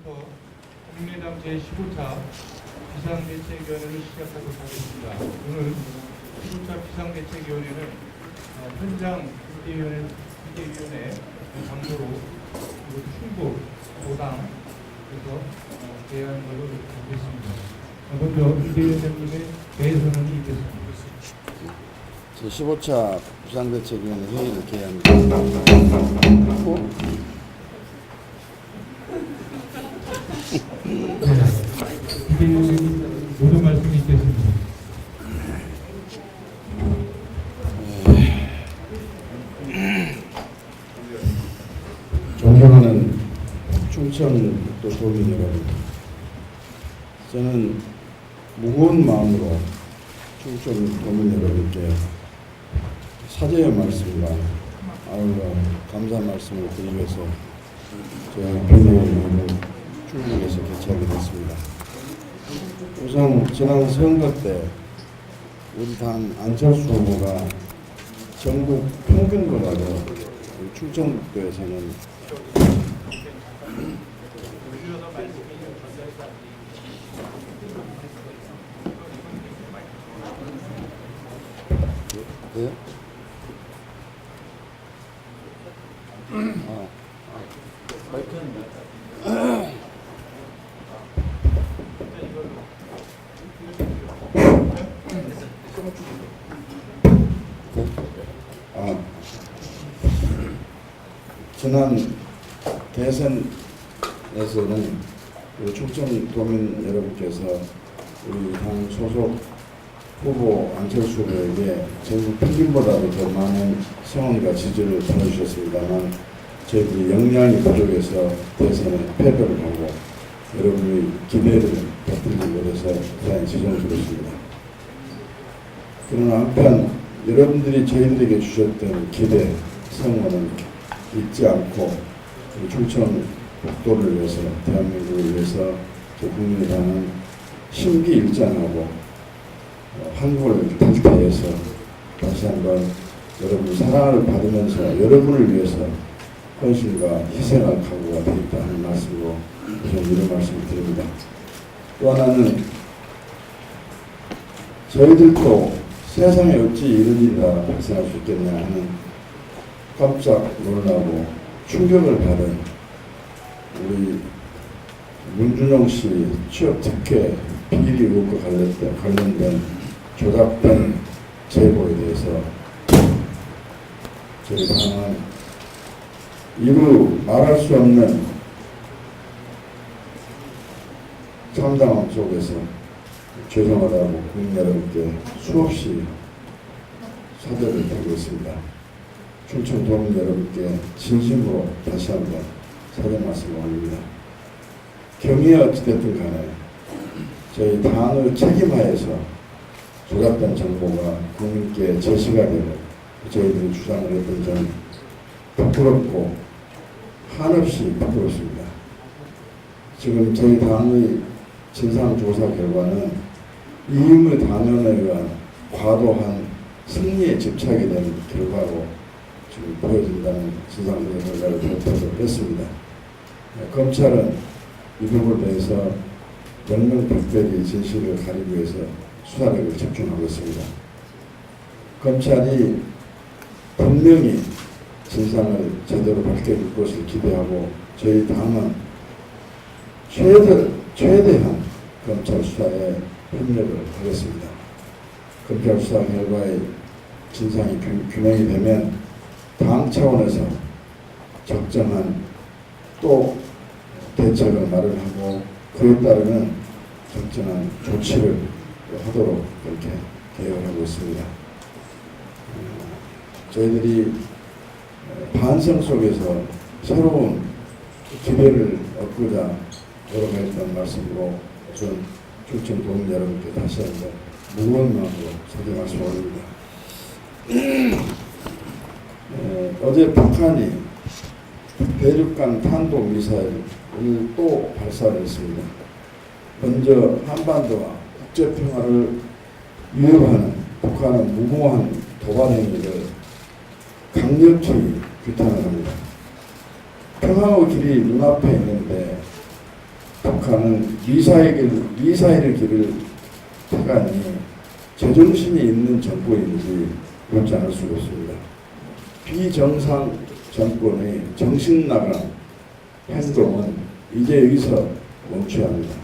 지금부터 국민의당 제15차 비상대책위원회를 시작하도록 하겠습니다. 오늘 15차 비상대책위원회는 현장 비대위원회 장소로 충북 도당에서 개최하는 걸로 하겠습니다. 먼저 비대위원장님의 대선언이 있겠습니다. 제15차 비상대책위원회 회의를 개최합니다. 비대위원장님 모든 말씀이 있겠습니다. 존경하는 충청도 도민 여러분, 저는 무거운 마음으로 충청 도민 여러분께 사죄의 말씀과 아울러 감사 말씀을 드리기 위해서 제가 비대위원회를 충북에서 개최하게 됐습니다. 우선 지난 선거 때 우리 당 안철수 후보가 전국 평균보다도 충청도에서는 네? 지난 대선에서는 우리 충청도민 여러분께서 우리 당 소속 후보 안철수 후보에게 전국 평균보다도 더 많은 성원과 지지를 보내주셨습니다만 저희들이 역량이 부족해서 대선에 패배를 하고 여러분의 기대를 받들지 못해서 대단히 죄송스럽습니다. 그러나 한편 여러분들이 저희들에게 주셨던 기대, 성원은 잊지 않고 우리 충청북도를 위해서, 대한민국을 위해서 국민의당은 심기일전하고 한국을 탈퇴해서 다시 한번 여러분의 사랑을 받으면서 여러분을 위해서 헌신과 희생할 각오가 되어 있다는 말씀으로 우선 이런 말씀을 드립니다. 또 하나는 저희들도 세상에 어찌 이런 일이라 발생할 수 있겠냐 하는 깜짝 놀라고 충격을 받은 우리 문준용 씨 취업 특혜 비리 의혹과 관련된 조작된 제보에 대해서 저희 당은 이루 말할 수 없는 참담함 속에서 죄송하다고 국민 여러분께 수없이 사죄를 드리고 있습니다. 충청도민 여러분께 진심으로 다시 한번 사죄 말씀을 올립니다. 경위가 어찌됐든 간에 저희 당의 책임하에서 조작된 정보가 국민께 제시가 되고 저희들이 주장을 했던 점은 부끄럽고 한없이 부끄럽습니다. 지금 저희 당의 진상조사 결과는 이임의 당연에 의한 과도한 승리에 집착이 된 결과로 지금 보여진다는 진상조사 결과를 발표를 했습니다. 검찰은 이 부분에 대해서 명명백백이 진실을 가리기 위해서 수사력을 집중하고 있습니다. 검찰이 분명히 진상을 제대로 밝혀줄 것을 기대하고 저희 당은 최대한 검찰 수사에 협력을 하겠습니다. 검찰 수사 결과의 진상이 규명이 되면 당 차원에서 적정한 또 대책을 마련하고 그에 따르는 적정한 조치를 하도록 그렇게 계획을 하고 있습니다. 저희들이 반성 속에서 새로운 기회를 얻고자 노력했던 말씀으로 우선 충청도민 여러분께 다시 한번 무거운 마음으로 사죄 말씀을 올립니다. 어제 북한이 대륙간 탄도미사일을 또 발사를 했습니다. 먼저 한반도와 국제평화를 위협하는 북한의 무고한 도발 행위를 강력히 규탄을 합니다. 평화의 길이 눈앞에 있는데 북한은 미사일의 길을 택하니 제정신이 있는 정권인지 그렇지 않을 수가 없습니다. 비정상 정권의 정신 나간 행동은 이제 여기서 멈춰야 합니다.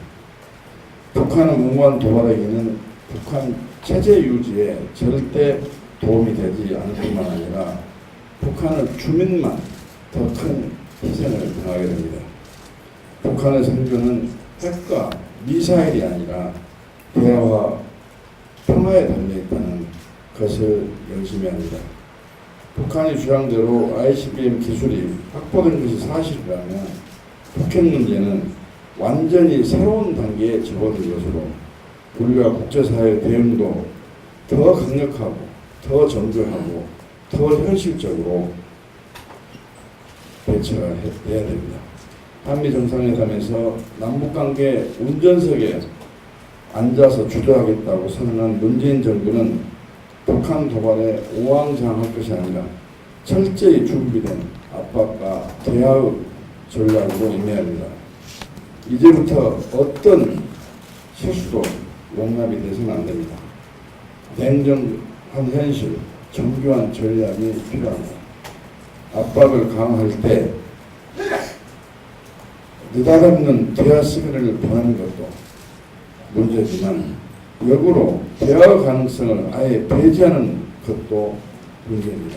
북한의 무모한 도발에게는 북한 체제 유지에 절대 도움이 되지 않을 뿐만 아니라 북한의 주민만 더 큰 희생을 당하게 됩니다. 북한의 생존은 핵과 미사일이 아니라 대화와 평화에 달려있다는 것을 명심해야 합니다. 북한이 주장대로 ICBM 기술이 확보된 것이 사실이라면 북핵 문제는 완전히 새로운 단계에 접어들 것으로 우리가 국제사회의 대응도 더 강력하고 더 정교하고 더 현실적으로 대처해야 됩니다. 한미 정상회담에서 남북관계 운전석에 앉아서 주도하겠다고 선언한 문재인 정부는 북한 도발에 우왕좌왕할 것이 아니라 철저히 준비된 압박과 대화의 전략으로 임해야 합니다. 이제부터 어떤 실수도 용납이 돼서는 안 됩니다. 냉정한 현실, 정교한 전략이 필요합니다. 압박을 강화할 때 느닷없는 대화 시그널을 보내는 것도 문제지만 역으로 대화 가능성을 아예 배제하는 것도 문제입니다.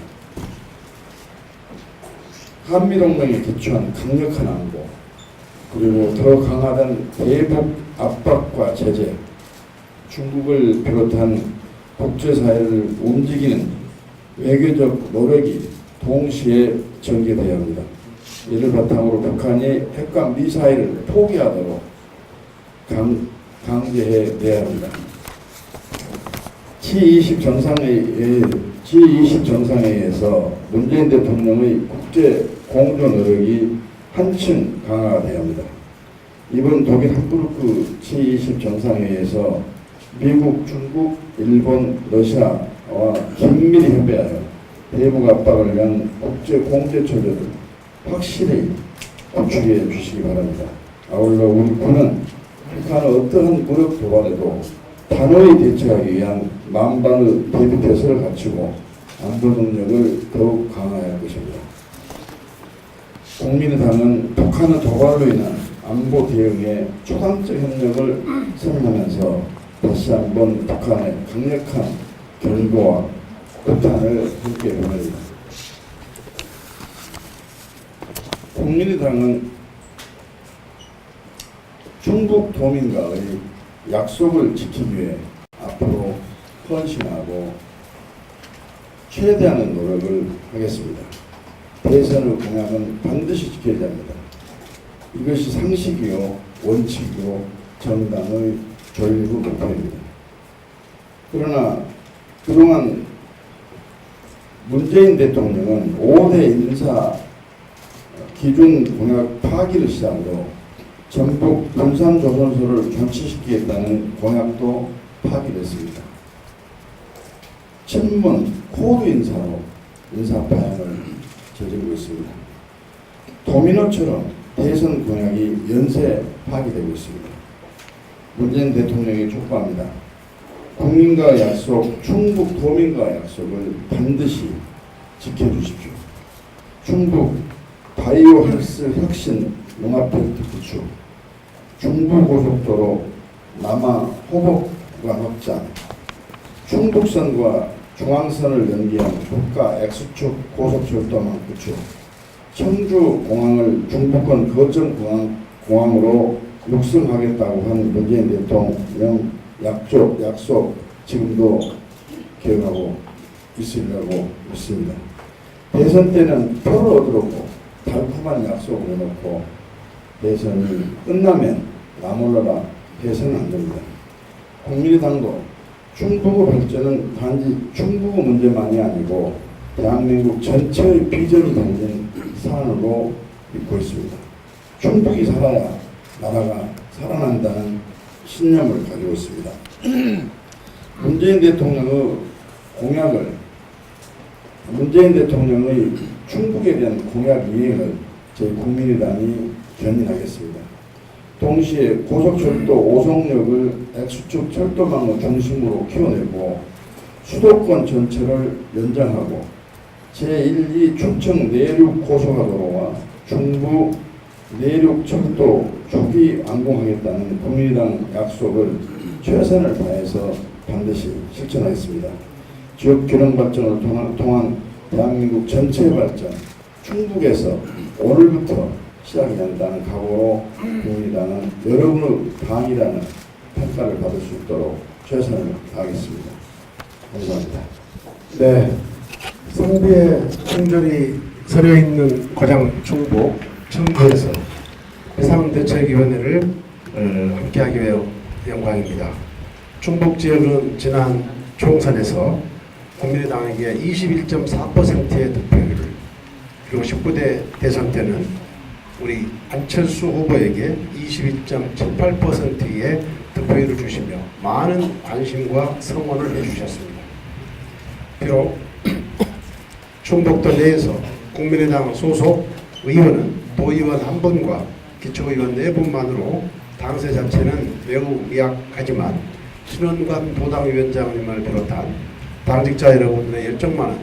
한미동맹에 기초한 강력한 안보 그리고 더 강화된 대북 압박과 제재 중국을 비롯한 국제사회를 움직이는 외교적 노력이 동시에 전개되어야 합니다. 이를 바탕으로 북한이 핵과 미사일을 포기하도록 강제해내야 합니다. G20 정상회의에서 문재인 대통령의 국제 공조 노력이 한층 강화가 되어야 합니다. 이번 독일 함부르크 G20 정상회의에서 미국, 중국, 일본, 러시아와 긴밀히 협의하여 대북 압박을 위한 국제 공제 체제를 확실히 구축해 주시기 바랍니다. 아울러 우리 군은 북한의 어떠한 무력 도발에도 단호히 대처하기 위한 만반의 대비 태세를 갖추고 안보 능력을 더욱 강화해야 할 것입니다. 국민의당은 북한의 도발로 인한 안보 대응에 초당적 협력을 선언하면서 다시 한번 북한의 강력한 경고와 규탄을 함께 보냅니다. 국민의당은 충북 도민과의 약속을 지키기 위해 앞으로 헌신하고 최대한의 노력을 하겠습니다. 대선의 공약은 반드시 지켜야 합니다. 이것이 상식이요 원칙이요 정당의 전리부 목표입니다. 그러나 그동안 문재인 대통령은 5대 인사 기준 공약 파기를 시작으로 전북 군산조선소를 교체시키겠다는 공약도 파기됐습니다. 친문 코드 인사로 인사 파행을 저지르고 있습니다. 도미노처럼 대선 공약이 연쇄 파기되고 있습니다. 문재인 대통령이 촉구합니다. 국민과 약속, 충북 도민과 약속을 반드시 지켜주십시오. 충북 바이오 헬스 혁신 농업벨트 구축, 중부고속도로 남하 호복관 확장, 충북선과 중앙선을 연계한 국가 X축 고속철도망 구축, 청주공항을 중부권 거점공항으로 육성하겠다고 한 문재인 대통령 약속 지금도 기억하고 있으리라고 믿습니다. 대선 때는 표를 얻으려고 달콤한 약속을 해놓고 대선이 끝나면 나몰라라 해서는 안 됩니다. 국민의당도 충북의 발전은 단지 충북의 문제만이 아니고 대한민국 전체의 비전이 담긴 사안으로 믿고 있습니다. 충북이 살아야 나라가 살아난다는 신념을 가지고 있습니다. 문재인 대통령의 충북에 대한 공약 이행을 저희 국민의당이 견인하겠습니다. 동시에 고속철도 오송역을 X축 철도망을 중심으로 키워내고 수도권 전체를 연장하고 제1, 2 충청 내륙 고속화도로와 중부 내륙 철도 조기 완공하겠다는 국민의당 약속을 최선을 다해서 반드시 실천하겠습니다. 지역 균형 발전을 통한 대한민국 전체의 발전, 충북에서 오늘부터 시작이 된다는 각오로 국민의당은 여러분의 당이라는 평가를 받을 수 있도록 최선을 다하겠습니다. 감사합니다. 네, 성비의 충절이 서려 있는 고장 충북 청주에서 비상대책위원회를 함께하기 위해 영광입니다. 충북 지역은 지난 총선에서 국민의당에게 21.4%의 득표율을, 그리고 19대 대선 때는 우리 안철수 후보에게 22.78%의 득표율을 주시며 많은 관심과 성원을 해주셨습니다. 비록 충북도 내에서 국민의당 소속 의원은 도의원 1분과 기초의원 4분만으로 당세 자체는 매우 미약하지만 신원관 도당위원장님을 비롯한 당직자 여러분들의 열정만은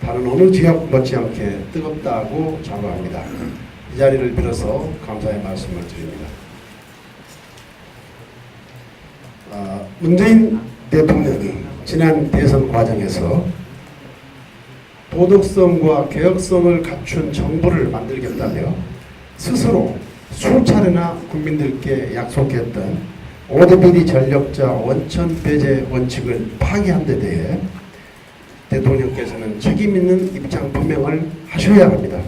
다른 어느 지역 못지않게 뜨겁다고 자부합니다. 이 자리를 빌어서 감사의 말씀을 드립니다. 문재인 대통령이 지난 대선 과정에서 도덕성과 개혁성을 갖춘 정부를 만들겠다며 스스로 수차례나 국민들께 약속했던 5대 비리 전력자 원천 배제 원칙을 파기한 데 대해 대통령께서는 책임 있는 입장 표명을 하셔야 합니다.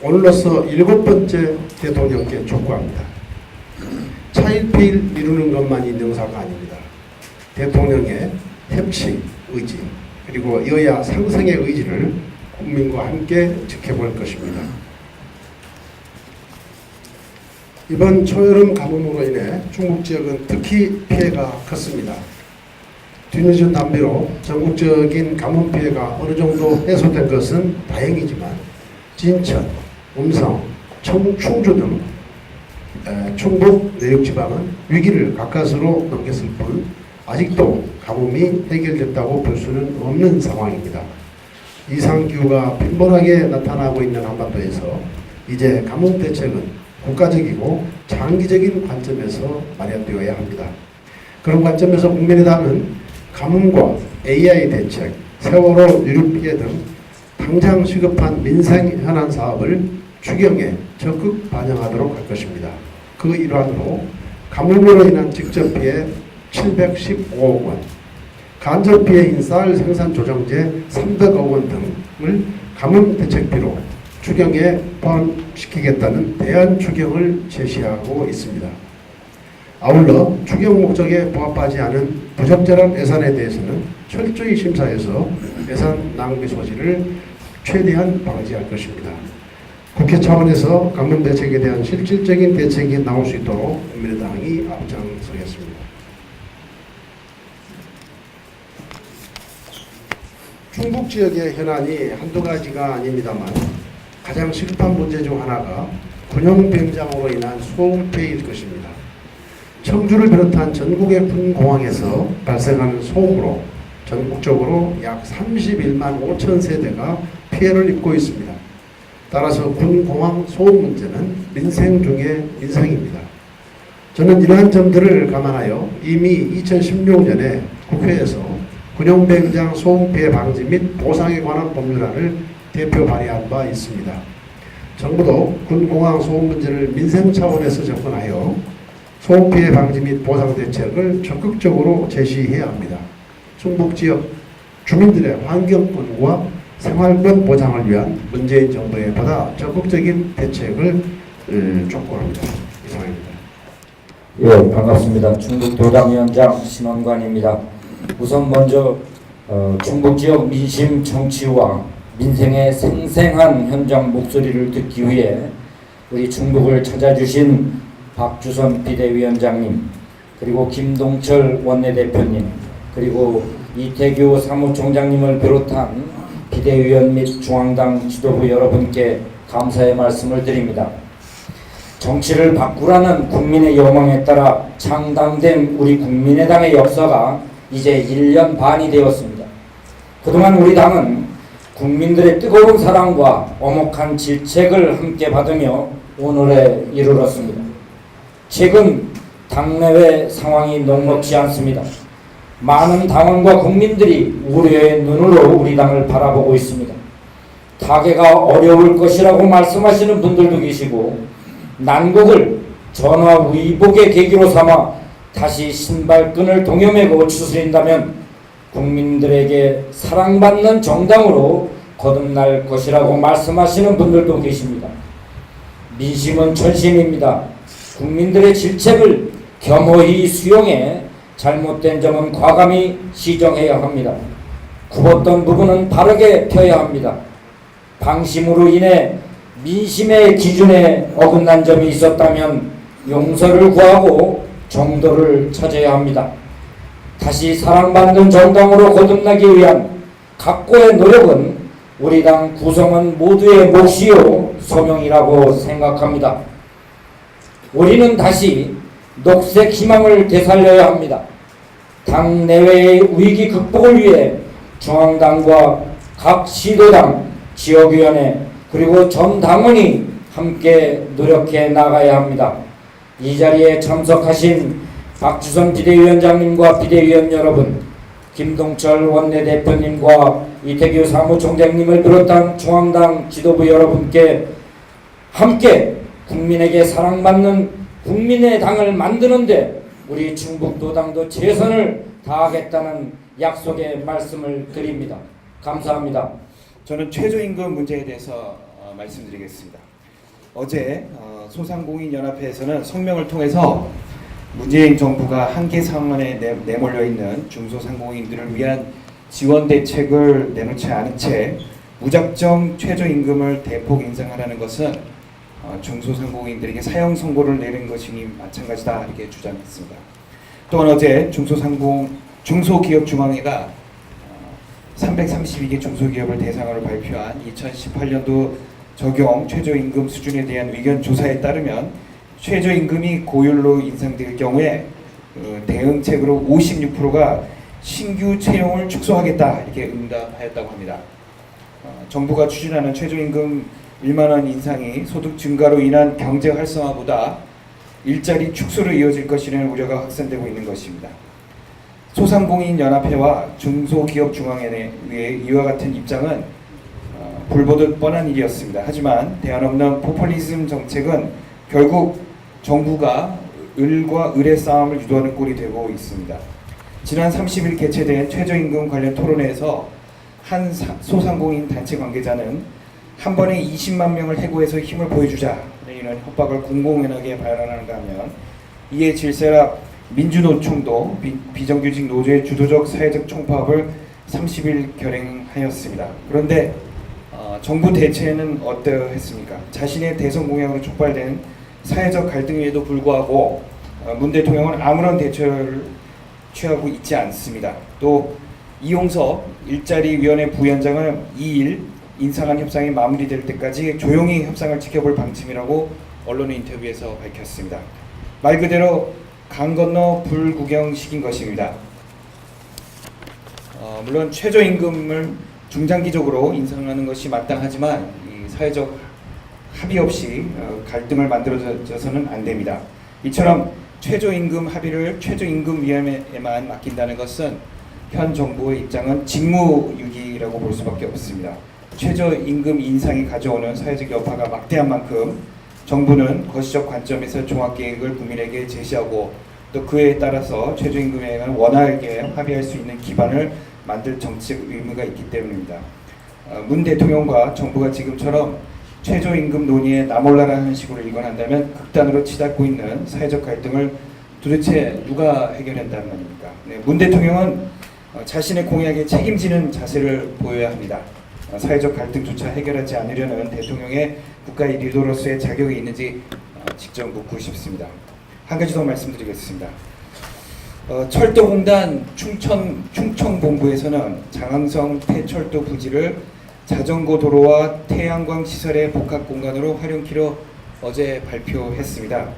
오늘로서 7번째 대통령께 촉구합니다. 차일피일 미루는 것만이 능사가 아닙니다. 대통령의 협치 의지, 그리고 여야 상생의 의지를 국민과 함께 지켜볼 것입니다. 이번 초여름 가뭄으로 인해 충북 지역은 특히 피해가 컸습니다. 뒤늦은 단비로 전국적인 가뭄 피해가 어느 정도 해소된 것은 다행이지만 진천, 음성, 충주 등 충북 내륙지방은 위기를 가까스로 넘겼을 뿐 아직도 가뭄이 해결됐다고 볼 수는 없는 상황입니다. 이상기후가 빈번하게 나타나고 있는 한반도에서 이제 가뭄 대책은 국가적이고 장기적인 관점에서 마련되어야 합니다. 그런 관점에서 국민의당은 가뭄과 AI 대책, 세월호 유류 피해 등 당장 시급한 민생 현안 사업을 추경에 적극 반영하도록 할 것입니다. 그 일환으로 가뭄으로 인한 직접 피해 715억 원, 간접 피해인 쌀 생산 조정제 300억 원 등을 가뭄 대책비로 추경에 포함시키겠다는 대안 추경을 제시하고 있습니다. 아울러 추경 목적에 부합하지 않은 부적절한 예산에 대해서는 철저히 심사해서 예산 낭비 소지를 최대한 방지할 것입니다. 국회 차원에서 가뭄 대책에 대한 실질적인 대책이 나올 수 있도록 국민의당이 앞장서겠습니다. 충북 지역의 현안이 한두 가지가 아닙니다만 가장 시급한 문제 중 하나가 군용병장으로 인한 소음 피해일 것입니다. 청주를 비롯한 전국의 군공항에서 발생하는 소음으로 전국적으로 약 31만 5천 세대가 피해를 입고 있습니다. 따라서 군공항 소음 문제는 민생 중의 민생입니다. 저는 이러한 점들을 감안하여 이미 2016년에 국회에서 군용병장 소음 피해 방지 및 보상에 관한 법률안을 대표 발의한 바 있습니다. 정부도 군공항 소음 문제를 민생 차원에서 접근하여 소음 피해 방지 및 보상 대책을 적극적으로 제시해야 합니다. 충북 지역 주민들의 환경권과 생활권 보장을 위한 문재인 정부의 보다 적극적인 대책을 촉구합니다. 이상입니다. 예, 반갑습니다. 충북도당위원장 신원관입니다. 우선 먼저 충북 지역 민심 정치와 민생의 생생한 현장 목소리를 듣기 위해 우리 충북을 찾아주신 박주선 비대위원장님, 그리고 김동철 원내대표님, 그리고 이태규 사무총장님을 비롯한 비대위원 및 중앙당 지도부 여러분께 감사의 말씀을 드립니다. 정치를 바꾸라는 국민의 여망에 따라 창당된 우리 국민의당의 역사가 이제 1년 반이 되었습니다. 그동안 우리 당은 국민들의 뜨거운 사랑과 엄혹한 질책을 함께 받으며 오늘에 이르렀습니다. 최근 당내외 상황이 녹록지 않습니다. 많은 당원과 국민들이 우려의 눈으로 우리 당을 바라보고 있습니다. 타개가 어려울 것이라고 말씀하시는 분들도 계시고, 난국을 전화위복의 계기로 삼아 다시 신발끈을 동여매고 추스린다면 국민들에게 사랑받는 정당으로 거듭날 것이라고 말씀하시는 분들도 계십니다. 민심은 천심입니다. 국민들의 질책을 겸허히 수용해 잘못된 점은 과감히 시정해야 합니다. 굽었던 부분은 바르게 펴야 합니다. 방심으로 인해 민심의 기준에 어긋난 점이 있었다면 용서를 구하고 정도를 찾아야 합니다. 다시 사랑받는 정당으로 거듭나기 위한 각고의 노력은 우리 당 구성원 모두의 몫이요 소명이라고 생각합니다. 우리는 다시 녹색 희망을 되살려야 합니다. 당 내외의 위기 극복을 위해 중앙당과 각 시도당, 지역위원회 그리고 전 당원이 함께 노력해 나가야 합니다. 이 자리에 참석하신 박주선 비대위원장님과 비대위원 여러분, 김동철 원내대표님과 이태규 사무총장님을 비롯한 중앙당 지도부 여러분께 함께 국민에게 사랑받는 국민의 당을 만드는데 우리 충북도당도 최선을 다하겠다는 약속의 말씀을 드립니다. 감사합니다. 저는 최저임금 문제에 대해서 말씀드리겠습니다. 어제 소상공인연합회에서는 성명을 통해서 문재인 정부가 한계 상황에 내몰려 있는 중소상공인들을 위한 지원 대책을 내놓지 않은 채 무작정 최저임금을 대폭 인상하라는 것은 중소상공인들에게 사형 선고를 내린 것이니 마찬가지다, 이렇게 주장했습니다. 또한 어제 중소기업중앙회가 332개 중소기업을 대상으로 발표한 2018년도 적용 최저임금 수준에 대한 의견 조사에 따르면 최저임금이 고율로 인상될 경우에 대응책으로 56%가 신규 채용을 축소하겠다, 이렇게 응답하였다고 합니다. 정부가 추진하는 최저임금 1만 원 인상이 소득 증가로 인한 경제 활성화보다 일자리 축소로 이어질 것이라는 우려가 확산되고 있는 것입니다. 소상공인연합회와 중소기업중앙회의 이와 같은 입장은 불보듯 뻔한 일이었습니다. 하지만 대안 없는 포퓰리즘 정책은 결국 정부가 을과 을의 싸움을 유도하는 꼴이 되고 있습니다. 지난 30일 개최된 최저임금 관련 토론회에서 한 소상공인 단체 관계자는 한 번에 20만 명을 해고해서 힘을 보여주자는 이런 협박을 공공연하게 발언하는가 하면, 이에 질세라 민주노총도 비정규직 노조의 주도적 사회적 총파업을 30일 결행하였습니다. 그런데 정부 대체는 어떠했습니까? 자신의 대선 공약으로 촉발된 사회적 갈등에도 불구하고 문 대통령은 아무런 대처를 취하고 있지 않습니다. 또 이용섭 일자리위원회 부위원장은 2일 인상한 협상이 마무리될 때까지 조용히 협상을 지켜볼 방침이라고 언론 인터뷰에서 밝혔습니다. 말 그대로 강 건너 불구경식인 것입니다. 물론 최저임금을 중장기적으로 인상하는 것이 마땅하지만 이 사회적 합의 없이 갈등을 만들어져서는 안 됩니다. 이처럼 최저임금 합의를 최저임금위원회에만 맡긴다는 것은 현 정부의 입장은 직무유기라고 볼 수밖에 없습니다. 최저임금 인상이 가져오는 사회적 여파가 막대한 만큼 정부는 거시적 관점에서 종합계획을 국민에게 제시하고 또 그에 따라서 최저임금에 원활하게 합의할 수 있는 기반을 만들 정책 의무가 있기 때문입니다. 문 대통령과 정부가 지금처럼 최저임금 논의에 나몰라라는 식으로 일관한다면 극단으로 치닫고 있는 사회적 갈등을 도대체 누가 해결한다는 말입니까? 문 대통령은 자신의 공약에 책임지는 자세를 보여야 합니다. 사회적 갈등조차 해결하지 않으려는 대통령의 국가의 리더로서의 자격이 있는지 직접 묻고 싶습니다. 한 가지 더 말씀드리겠습니다. 철도공단 충청본부에서는 장항성 폐철도 부지를 자전거 도로와 태양광 시설의 복합 공간으로 활용키로 어제 발표했습니다.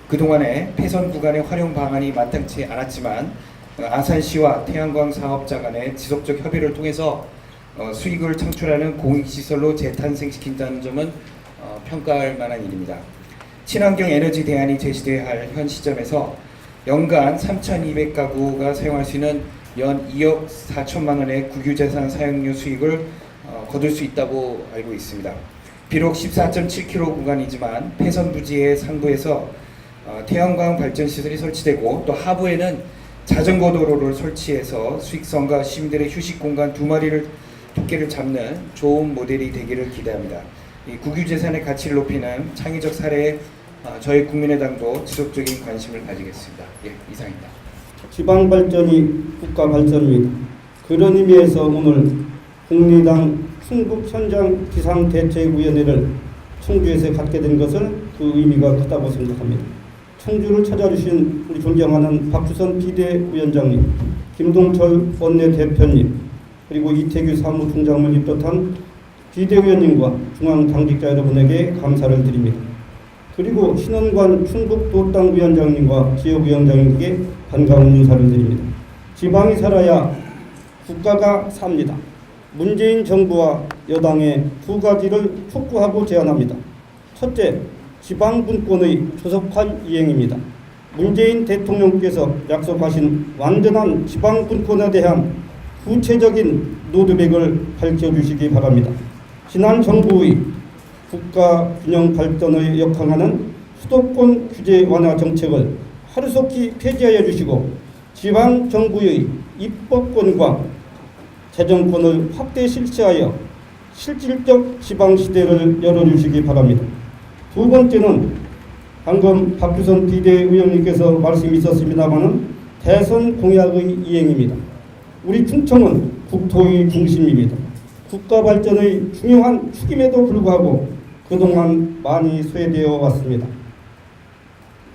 그동안에 폐선 구간의 활용 방안이 마땅치 않았지만 아산시와 태양광 사업자 간의 지속적 협의를 통해서 수익을 창출하는 공익시설로 재탄생시킨다는 점은 평가할 만한 일입니다. 친환경 에너지 대안이 제시돼야 할 현 시점에서 연간 3,200가구가 사용할 수 있는 연 2억 4천만 원의 국유재산 사용료 수익을 거둘 수 있다고 알고 있습니다. 비록 14.7km 구간이지만 폐선 부지의 상부에서 태양광 발전 시설이 설치되고 또 하부에는 자전거 도로를 설치해서 수익성과 시민들의 휴식 공간 두 마리를 토끼를 잡는 좋은 모델이 되기를 기대합니다. 이 국유재산의 가치를 높이는 창의적 사례에 저희 국민의당도 지속적인 관심을 가지겠습니다. 예, 이상입니다. 지방 발전이 국가 발전입니다. 그런 의미에서 오늘 국민의당 충북 현장 비상대책위원회를 청주에서 갖게 된 것은 그 의미가 크다고 생각합니다. 청주를 찾아주신 우리 존경하는 박주선 비대위원장님, 김동철 원내대표님, 그리고 이태규 사무총장을 비롯한 비대위원님과 중앙당직자 여러분에게 감사를 드립니다. 그리고 신원관 충북도당위원장님과 지역위원장님께 반가운 인사를 드립니다. 지방이 살아야 국가가 삽니다. 문재인 정부와 여당의 두 가지를 촉구하고 제안합니다. 첫째, 지방분권의 조속한 이행입니다. 문재인 대통령께서 약속하신 완전한 지방분권에 대한 구체적인 로드맵을 밝혀주시기 바랍니다. 지난 정부의 국가 균형 발전을 역행하는 수도권 규제 완화 정책을 하루속히 폐지하여 주시고 지방 정부의 입법권과 재정권을 확대 실시하여 실질적 지방 시대를 열어주시기 바랍니다. 두 번째는 방금 박주선 비대위원님께서 말씀이 있었습니다마는 대선 공약의 이행입니다. 우리 충청은 국토의 중심입니다. 국가 발전의 중요한 축임에도 불구하고 그동안 많이 소외되어 왔습니다.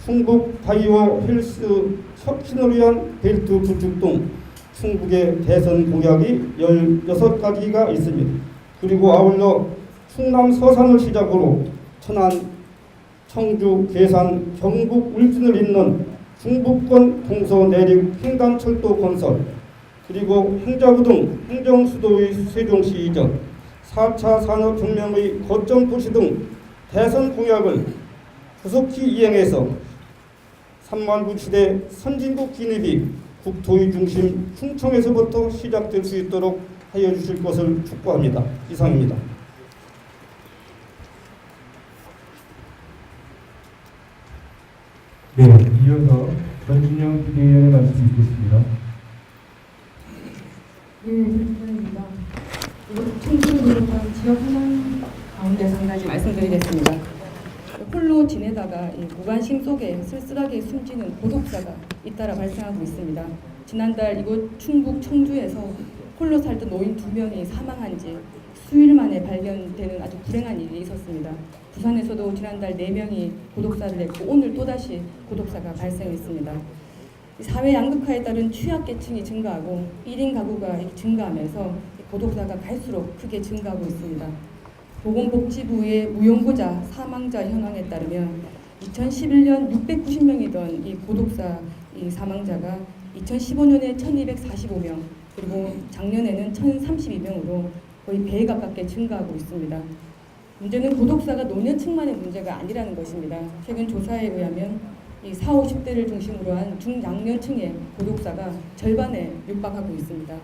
충북 바이오 헬스 혁신을 위한 벨트 구축 등 충북의 대선 공약이 16가지가 있습니다. 그리고 아울러 충남 서산을 시작으로 천안, 청주, 괴산, 경북, 울진을 잇는 중부권 동서내륙 횡단철도 건설, 그리고 행자부 등 행정수도의 세종시 이전, 4차 산업혁명의 거점 도시 등 대선 공약을 조속히 이행해서 3만구 시대 선진국 진입이 국토의 중심 충청에서부터 시작될 수 있도록 하여 주실 것을 촉구합니다. 이상입니다. 네, 이어서 전진영 비대위원의 말씀 듣겠습니다. 예, 감사합니다. 청주를 비롯한 지역 현안 가운데서 한 가지 말씀드리겠습니다. 홀로 지내다가 무관심 속에 쓸쓸하게 숨지는 고독사가 잇따라 발생하고 있습니다. 지난달 이곳 충북 청주에서 홀로 살던 노인 2명이 사망한 지 수일 만에 발견되는 아주 불행한 일이 있었습니다. 부산에서도 지난달 4명이 고독사를 냈고 오늘 또다시 고독사가 발생했습니다. 사회 양극화에 따른 취약계층이 증가하고 1인 가구가 증가하면서 고독사가 갈수록 크게 증가하고 있습니다. 보건복지부의 무용고자 사망자 현황에 따르면 2011년 690명이던 이 고독사 사망자가 2015년에 1245명, 그리고 작년에는 1032명으로 거의 배에 가깝게 증가하고 있습니다. 문제는 고독사가 노년층만의 문제가 아니라는 것입니다. 최근 조사에 의하면 이 40, 50대를 중심으로 한 중장년층의 고독사가 절반에 육박하고 있습니다.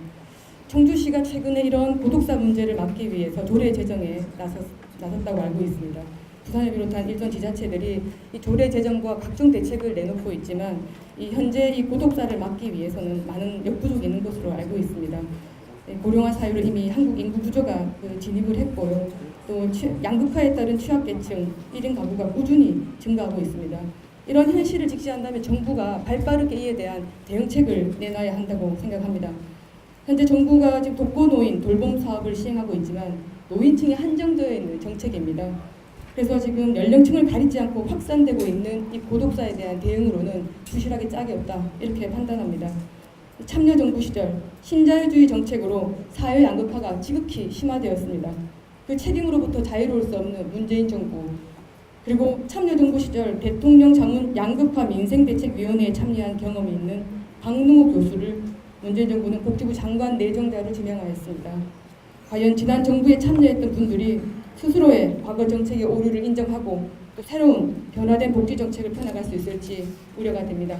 청주시가 최근에 이런 고독사 문제를 막기 위해서 조례 제정에 나섰다고 알고 있습니다. 부산을 비롯한 일선 지자체들이 이 조례 제정과 각종 대책을 내놓고 있지만 현재 이 고독사를 막기 위해서는 많은 역부족이 있는 것으로 알고 있습니다. 고령화 사유로 이미 한국 인구 구조가 진입을 했고요. 또 양극화에 따른 취약계층 1인 가구가 꾸준히 증가하고 있습니다. 이런 현실을 직시한다면 정부가 발빠르게 이에 대한 대응책을 내놔야 한다고 생각합니다. 현재 정부가 지금 독거노인 돌봄 사업을 시행하고 있지만 노인층이 한정되어 있는 정책입니다. 그래서 지금 연령층을 가리지 않고 확산되고 있는 이 고독사에 대한 대응으로는 부실하게 짝이 없다, 이렇게 판단합니다. 참여정부 시절 신자유주의 정책으로 사회 양극화가 지극히 심화되었습니다. 그 책임으로부터 자유로울 수 없는 문재인 정부, 그리고 참여정부 시절 대통령 장문 양극화 민생대책위원회에 참여한 경험이 있는 박능욱 교수를 문재인 정부는 복지부 장관 내정자로 지명하였습니다. 과연 지난 정부에 참여했던 분들이 스스로의 과거 정책의 오류를 인정하고 또 새로운 변화된 복지 정책을 펴나갈 수 있을지 우려가 됩니다.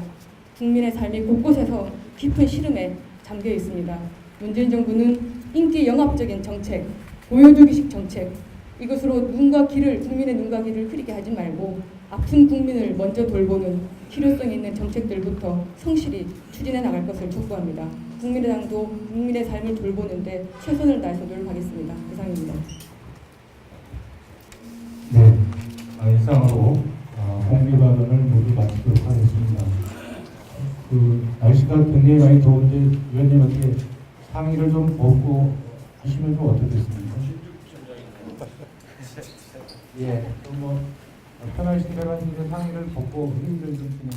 국민의 삶이 곳곳에서 깊은 시름에 잠겨 있습니다. 문재인 정부는 인기 영합적인 정책, 보여주기식 정책, 이것으로 국민의 눈과 귀를 흐리게 하지 말고 아픈 국민을 먼저 돌보는 필요성 있는 정책들부터 성실히 추진해 나갈 것을 촉구합니다. 국민의당도 국민의 삶을 돌보는데 최선을 다해서 노력하겠습니다. 이상입니다. 네, 이상으로 공개 발언을 모두 마치도록 하겠습니다. 날씨가 굉장히 많이 더운데 위원님한테 상의를 좀 벗고 하시면 좀 어떻겠습니까? 예, 좀 편하신 대로 하시는데 상의를 벗고 회의를 좀 진행.